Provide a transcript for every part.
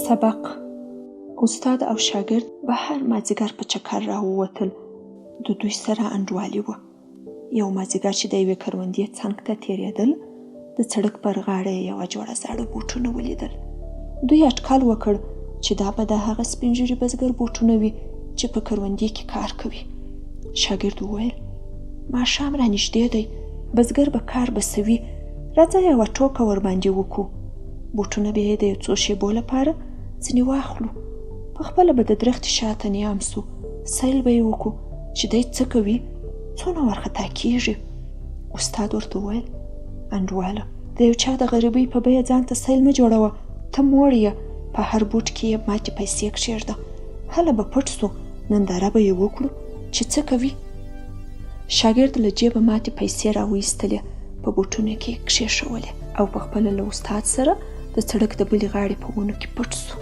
سبق. استاد او شاګرد بهر مازدیګر په چکر راووتل. د دوی سره انډوالي وه. یو مازدیګر چې د یوې کروندې څنګ ته تېرېدل، د سړک پر غاړه یې یوه جوړه زاړه بوټونه ولیدل. دوی اټکل وکړ چې دا به د هغه سپین ږیري بزګر بوټونه وي چې په کروندې کې کار کوي. شاګرد وویل: ماښام را نږدې دی، بزګر به کار بسوي، راځه یوه ټوکه ورباندې وکړو. بوټونه به یې د یو څو شېبو لپاره ځینې واخلو، پخپله به د درختې شاته نیام سو، سیل به یې وکړو چې دی څه کوي، څونه وارخطا کېږي. استاد ورته وویل: انډواله، د یو چا د غریبۍ په بیه ځان ته سیل مه جوړوه، ته موړ یې، په هر بوټ کې یې ماتې پیسې کښېږده، هله به پټ سو، ننداره به یې وکړو چې څه کوي. شاګرد له جیبه ماتې پیسې راویستلې، په بوټونو کې یې کښېښولې او پخپله له استاد سره د سړک د بلې غاړې په ونو کې پټ سو.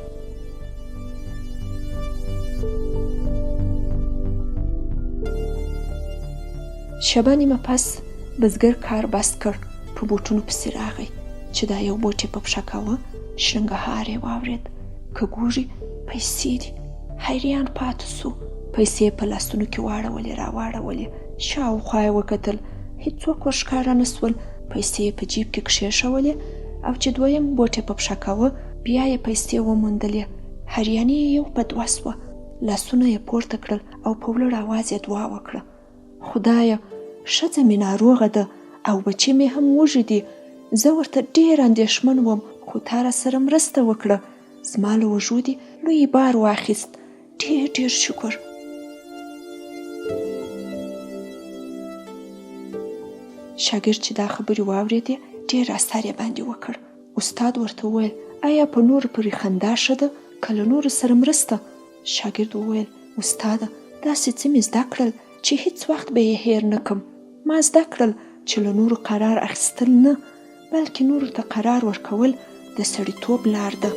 شېبه نیمه پس بزګر کار بس کړ، په بوټونو پسې راغی چې دا یو بوټ یې په پښه کاوه، شرنګهار یې واورېد. که ګوري پیسې دي، حیران پاتې سو. پیسې یې په لاسونو کې واړولې راواړولې، شاوخوا یې وکتل، هېڅوک ورښکاره نه سول. پیسې یې په جیب کې کښېښولې او چې دویم بوټ یې په پښه کاوه، بیا یې پیسې وموندلې. حیراني یې یو په دوه سوه. لاسونه یې پورته کړل او په لوړ اواز یې دعا وکړه: خدایه، ښځه مې ناروغه ده او بچي مې هم وږي دي. زه ورته ډېر اندېښمن وم، خو تا راسره مرسته وکړه. زما له وږو دې لوی بار واخیست. ډېر ډېر شکر. شاګرد چې دا خبرې واورېدې، ډېر اثر یې باندې وکړ. استاد ورته وویل: آیا په نورو پورې خندا ښه ده که له نورو سره مرسته؟ شاګرد وویل: استاده، داسې څه مې زده کړل چې هیڅ وخت به یې هیر نه کړم. ما زده کړل چې له نورو قرار اخیستل نه، بلکې نورو ته قرار ورکول د سړیتوب لار ده.